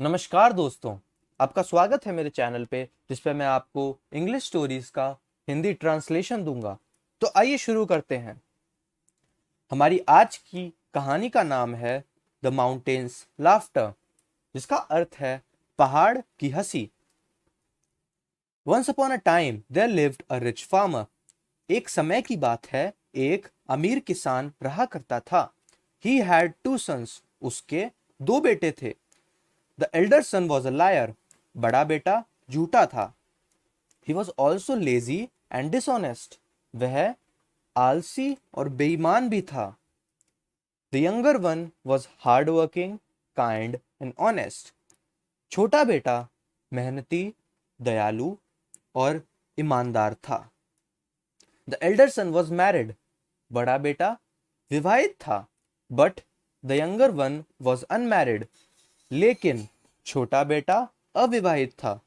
नमस्कार दोस्तों, आपका स्वागत है मेरे चैनल पे जिस पे मैं आपको इंग्लिश स्टोरीज का हिंदी ट्रांसलेशन दूंगा। तो आइए शुरू करते हैं। हमारी आज की कहानी का नाम है द माउंटेन्स लाफ्टर, जिसका अर्थ है पहाड़ की हंसी। Once upon a time there lived a rich farmer. एक समय की बात है, एक अमीर किसान रहा करता था। He had two sons. उसके दो बेटे थे। The elder son was a liar. बड़ा बेटा झूठा था। He was also lazy and dishonest. वह आलसी और बेईमान भी था। The younger one was hard working, kind and honest. छोटा बेटा मेहनती, दयालु और ईमानदार था। The elder son was married. बड़ा बेटा विवाहित था। But the younger one was unmarried. लेकिन छोटा बेटा अविवाहित था।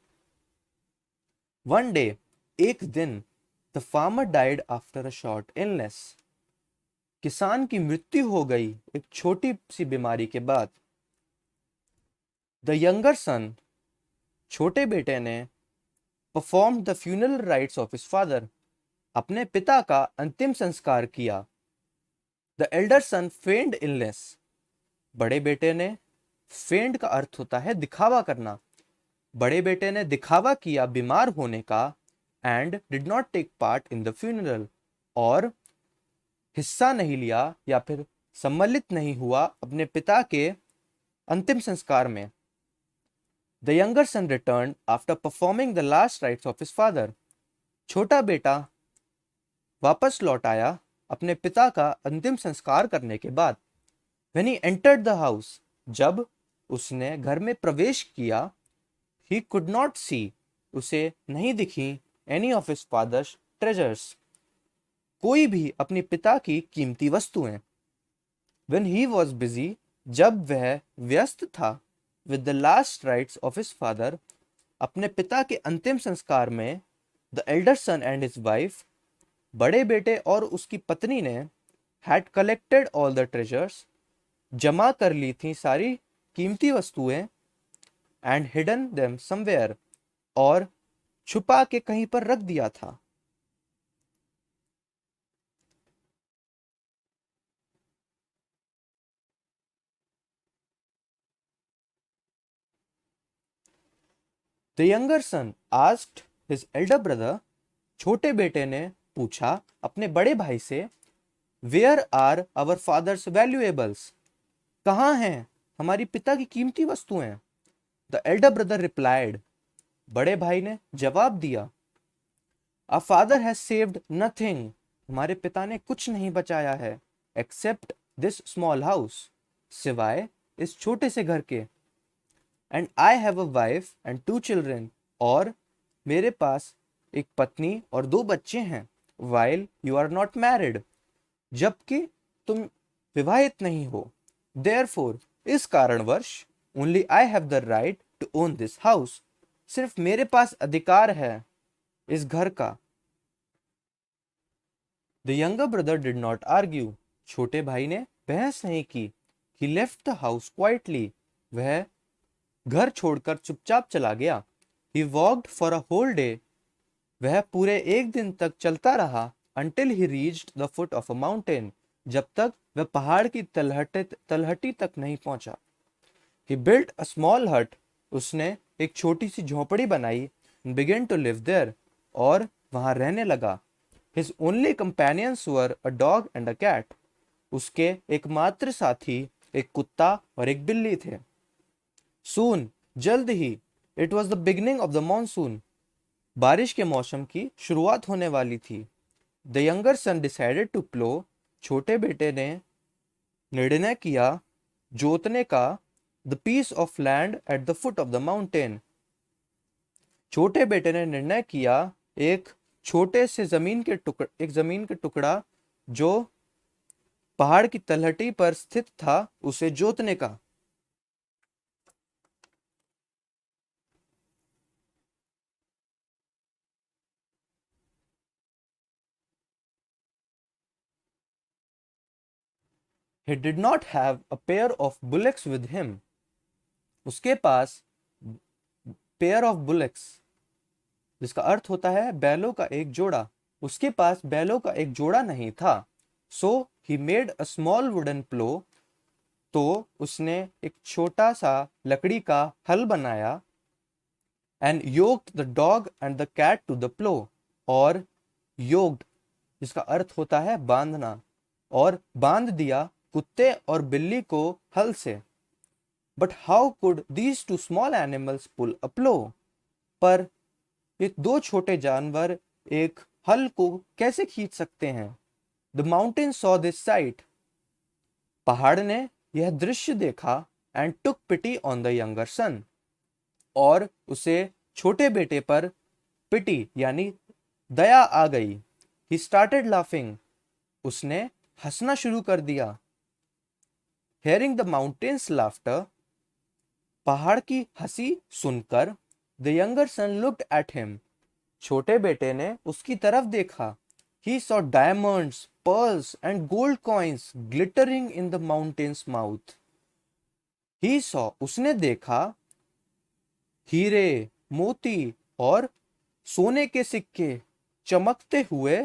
वन डे, एक दिन, the farmer died after a short illness. किसान की मृत्यु हो गई एक छोटी सी बीमारी के बाद। द यंगर सन, छोटे बेटे ने, perform the funeral rights of his father. अपने पिता का अंतिम संस्कार किया। The elder sun fend illness. बड़े बेटे ने, फेंड का अर्थ होता है दिखावा करना। बड़े बेटे ने दिखावा किया बीमार होने का। And did not take part in the funeral. और हिस्सा नहीं लिया या फिर सम्मिलित नहीं हुआ अपने पिता के अंतिम संस्कार में। The younger son return after performing the last rites of his father. छोटा बेटा वापस लौट आया अपने पिता का अंतिम संस्कार करने के बाद। When he entered the house, जब उसने घर में प्रवेश किया, ही कुड नॉट सी, उसे नहीं दिखी, any of his father's treasures, कोई भी अपने पिता की कीमती वस्तुएं। When he was busy, जब वह व्यस्त था, with the last rites of his father, अपने पिता के अंतिम संस्कार में, the elder son and his wife, बड़े बेटे और उसकी पत्नी ने, had collected all the treasures, जमा कर ली थी सारी कीमती वस्तुएं, and hidden them somewhere, और छुपा के कहीं पर रख दिया था। The younger son asked his elder brother, छोटे बेटे ने पूछा अपने बड़े भाई से, where are our father's valuables, कहाँ हैं हमारी पिता की कीमती वस्तुएं। द एल्डर ब्रदर रिप्लाइड, बड़े भाई ने जवाब दिया, our father has saved nothing, हमारे पिता ने कुछ नहीं बचाया है, एक्सेप्ट दिस स्मॉल हाउस, सिवाय इस छोटे से घर के। And I have a wife and two children, और मेरे पास एक पत्नी और दो बच्चे हैं। While you are not married, जबकि तुम विवाहित नहीं हो। देयरफॉर, इस कारणवश, only I have the right to own this house, सिर्फ मेरे पास अधिकार है इस घर का। The younger brother did not argue, छोटे भाई ने बहस नहीं की। He left the house quietly, वह घर छोड़कर चुपचाप चला गया। He walked for a whole day, वह पूरे एक दिन तक चलता रहा। Until he reached the foot of a mountain, जब तक वह पहाड़ की तलहटी तक नहीं पहुंचा। ही बिल्ट अ स्मॉल हट, उसने एक छोटी सी झोपड़ी बनाई। बिगिन टू लिव देयर, और वहां रहने लगा। His only companions were a dog and a cat, उसके एकमात्र साथी एक कुत्ता और एक बिल्ली थे। सून, जल्द ही, it was the beginning of the monsoon, बारिश के मौसम की शुरुआत होने वाली थी। The younger son decided to plough, छोटे बेटे ने निर्णय किया जोतने का। The piece of land at the foot of the mountain, छोटे बेटे ने निर्णय किया एक छोटे से जमीन के टुकड़ा जो पहाड़ की तलहटी पर स्थित था, उसे जोतने का। He did not have a pair of bullocks with him, उसके पास पेयर ऑफ बुलेक्स, जिसका अर्थ होता है बैलों का एक जोड़ा, उसके पास बैलों का एक जोड़ा नहीं था। So he made a small wooden plough, तो उसने एक छोटा सा लकड़ी का हल बनाया। And yoked the dog and the cat to the plough, और योक्ड जिसका अर्थ होता है बांधना, और बांध दिया कुत्ते और बिल्ली को हल से। But how could these two small animals pull a plough, पर ये दो छोटे जानवर एक हल को कैसे खींच सकते हैं? The mountain saw this sight, पहाड़ ने यह दृश्य देखा। And took pity on the younger son, और उसे छोटे बेटे पर पिटी यानी दया आ गई। ही स्टार्टेड लाफिंग, उसने हंसना शुरू कर दिया। हेयरिंग द माउंटेन्स लाफ्टर, पहाड़ की हंसी सुनकर the younger son looked at him, छोटे बेटे ने उसकी तरफ देखा। He saw diamonds, pearls and gold coins glittering in the mountain's mouth. He saw, उसने देखा, हीरे, मोती और सोने के सिक्के चमकते हुए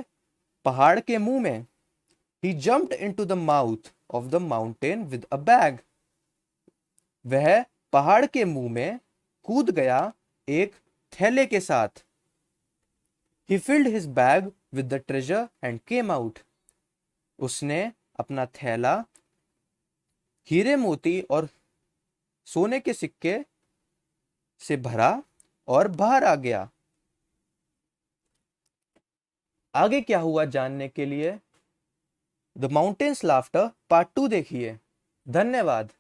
पहाड़ के मुंह में। He jumped into the mouth of the mountain with a bag. वह पहाड़ के मुंह में कूद गया एक थैले के साथ। He filled his bag with the treasure and came out. उसने अपना थैला हीरे मोती और सोने के सिक्के से भरा और बाहर आ गया। आगे क्या हुआ जानने के लिए द माउंटेन्स लाफ्टर पार्ट 2 देखिए। धन्यवाद।